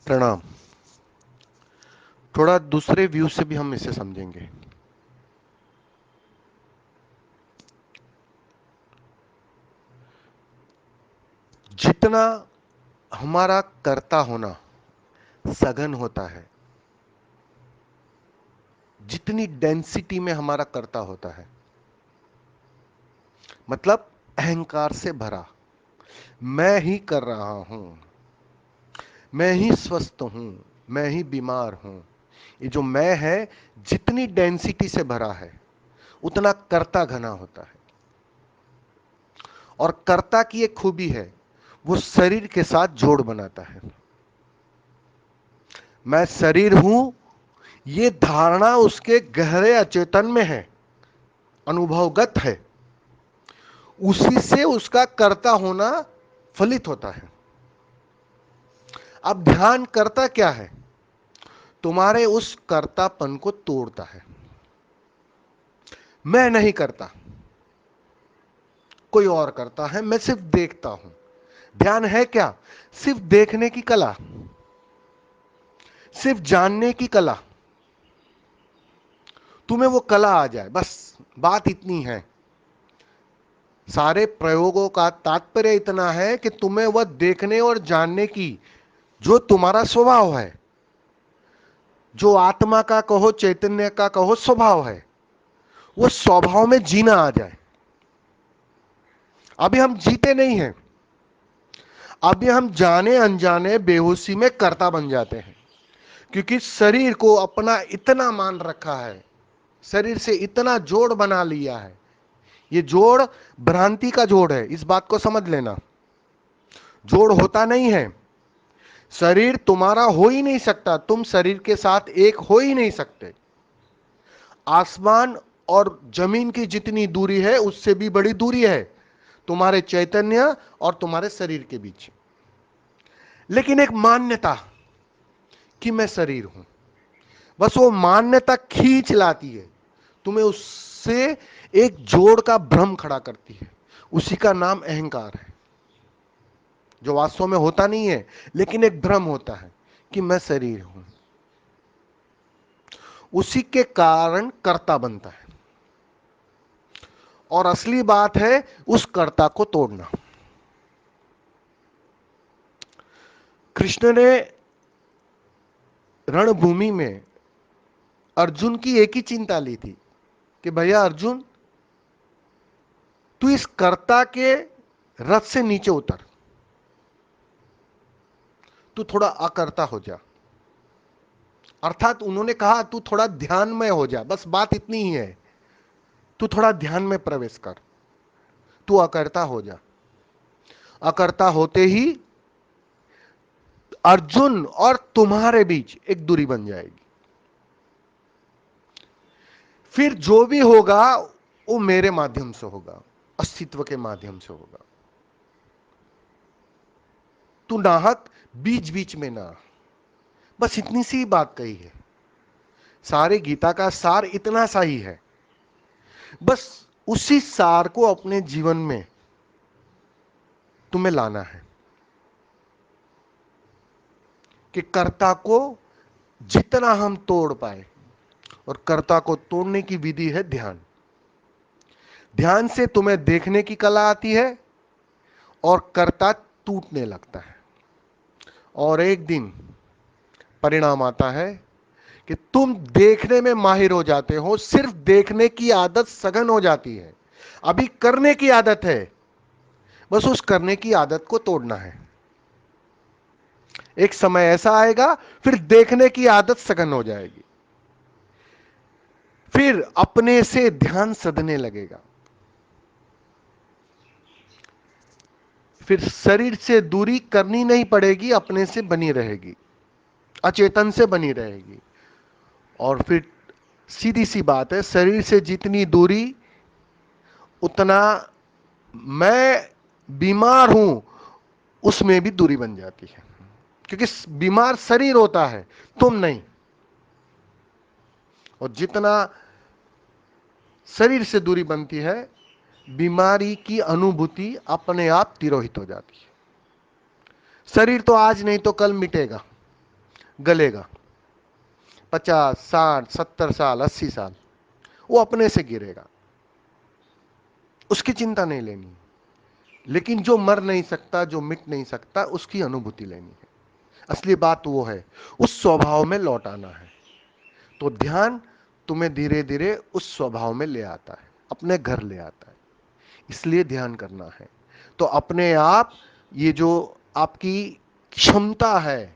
प्रणाम। थोड़ा दूसरे व्यू से भी हम इसे समझेंगे। जितना हमारा कर्ता होना सघन होता है, जितनी डेंसिटी में हमारा कर्ता होता है, मतलब अहंकार से भरा, मैं ही कर रहा हूं, मैं ही स्वस्थ हूं, मैं ही बीमार हूं, ये जो मैं है जितनी डेंसिटी से भरा है उतना कर्ता घना होता है। और कर्ता की एक खूबी है, वो शरीर के साथ जोड़ बनाता है। मैं शरीर हूं, ये धारणा उसके गहरे अचेतन में है, अनुभवगत है। उसी से उसका कर्ता होना फलित होता है। अब ध्यान करता क्या है? तुम्हारे उस कर्तापन को तोड़ता है। मैं नहीं करता, कोई और करता है, मैं सिर्फ देखता हूं। ध्यान है क्या? सिर्फ देखने की कला, सिर्फ जानने की कला। तुम्हें वो कला आ जाए, बस बात इतनी है। सारे प्रयोगों का तात्पर्य इतना है कि तुम्हें वह देखने और जानने की जो तुम्हारा स्वभाव है, जो आत्मा का कहो, चैतन्य का कहो, स्वभाव है, वो स्वभाव में जीना आ जाए। अभी हम जीते नहीं हैं, अभी हम जाने अनजाने बेहोशी में कर्ता बन जाते हैं, क्योंकि शरीर को अपना इतना मान रखा है, शरीर से इतना जोड़ बना लिया है। ये जोड़ भ्रांति का जोड़ है, इस बात को समझ लेना। जोड़ होता नहीं है। शरीर तुम्हारा हो ही नहीं सकता, तुम शरीर के साथ एक हो ही नहीं सकते। आसमान और जमीन की जितनी दूरी है उससे भी बड़ी दूरी है तुम्हारे चैतन्य और तुम्हारे शरीर के बीच। लेकिन एक मान्यता कि मैं शरीर हूं, बस वो मान्यता खींच लाती है तुम्हें उससे, एक जोड़ का भ्रम खड़ा करती है। उसी का नाम अहंकार है, जो वास्तव में होता नहीं है, लेकिन एक भ्रम होता है कि मैं शरीर हूं। उसी के कारण कर्ता बनता है। और असली बात है उस कर्ता को तोड़ना। कृष्ण ने रणभूमि में अर्जुन की एक ही चिंता ली थी कि भैया अर्जुन, तू इस कर्ता के रथ से नीचे उतर, तू थोड़ा अकर्ता हो जा। अर्थात उन्होंने कहा तू थोड़ा ध्यान में हो जा, बस बात इतनी ही है। तू थोड़ा ध्यान में प्रवेश कर, तू अकर्ता हो जा। अकर्ता होते ही अर्जुन और तुम्हारे बीच एक दूरी बन जाएगी। फिर जो भी होगा वो मेरे माध्यम से होगा, अस्तित्व के माध्यम से होगा। तू नाहक बीच बीच में ना। बस इतनी सी बात कही है। सारे गीता का सार इतना सा ही है। बस उसी सार को अपने जीवन में तुम्हें लाना है कि कर्ता को जितना हम तोड़ पाए, और कर्ता को तोड़ने की विधि है ध्यान। ध्यान से तुम्हें देखने की कला आती है और कर्ता टूटने लगता है। और एक दिन परिणाम आता है कि तुम देखने में माहिर हो जाते हो, सिर्फ देखने की आदत सघन हो जाती है। अभी करने की आदत है, बस उस करने की आदत को तोड़ना है। एक समय ऐसा आएगा फिर देखने की आदत सघन हो जाएगी, फिर अपने से ध्यान सधने लगेगा, फिर शरीर से दूरी करनी नहीं पड़ेगी, अपने से बनी रहेगी, अचेतन से बनी रहेगी। और फिर सीधी सी बात है, शरीर से जितनी दूरी उतना मैं बीमार हूं उसमें भी दूरी बन जाती है, क्योंकि बीमार शरीर होता है, तुम नहीं। और जितना शरीर से दूरी बनती है, बीमारी की अनुभूति अपने आप तिरोहित हो जाती है। शरीर तो आज नहीं तो कल मिटेगा, गलेगा। 50, 60, 70 साल, 80 साल वो अपने से गिरेगा, उसकी चिंता नहीं लेनी। लेकिन जो मर नहीं सकता, जो मिट नहीं सकता, उसकी अनुभूति लेनी है। असली बात वो है, उस स्वभाव में लौट आना है। तो ध्यान तुम्हें धीरे धीरे उस स्वभाव में ले आता है, अपने घर ले आता है। इसलिए ध्यान करना है। तो अपने आप ये जो आपकी क्षमता है,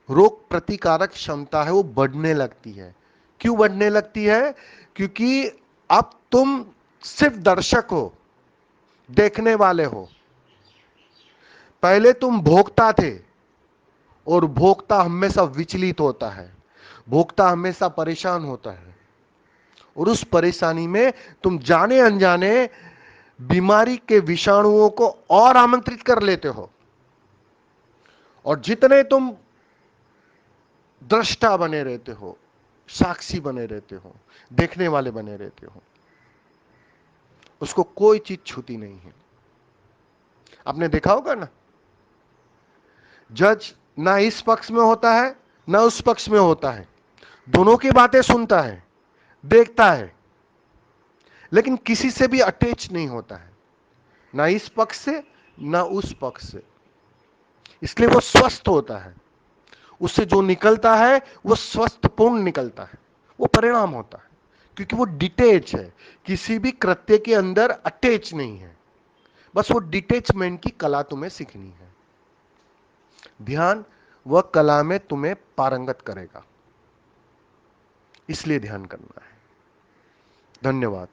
रोग प्रतिकारक क्षमता है, वो बढ़ने लगती है। क्यों बढ़ने लगती है? क्योंकि अब तुम सिर्फ दर्शक हो, देखने वाले हो। पहले तुम भोक्ता थे, और भोक्ता हमेशा विचलित होता है, भोक्ता हमेशा परेशान होता है, और उस परेशानी में तुम जाने अनजाने बीमारी के विषाणुओं को और आमंत्रित कर लेते हो। और जितने तुम दृष्टा बने रहते हो, साक्षी बने रहते हो, देखने वाले बने रहते हो, उसको कोई चीज छूती नहीं है। आपने देखा होगा ना, जज ना इस पक्ष में होता है ना उस पक्ष में होता है, दोनों की बातें सुनता है, देखता है, लेकिन किसी से भी अटैच नहीं होता है, ना इस पक्ष से ना उस पक्ष से। इसलिए वो स्वस्थ होता है, उससे जो निकलता है वो स्वस्थ पूर्ण निकलता है, वो परिणाम होता है, क्योंकि वो डिटेच है, किसी भी कृत्य के अंदर अटैच नहीं है। बस वो डिटेचमेंट की कला तुम्हें सीखनी है। ध्यान वह कला में तुम्हें पारंगत करेगा, इसलिए ध्यान करना है। धन्यवाद।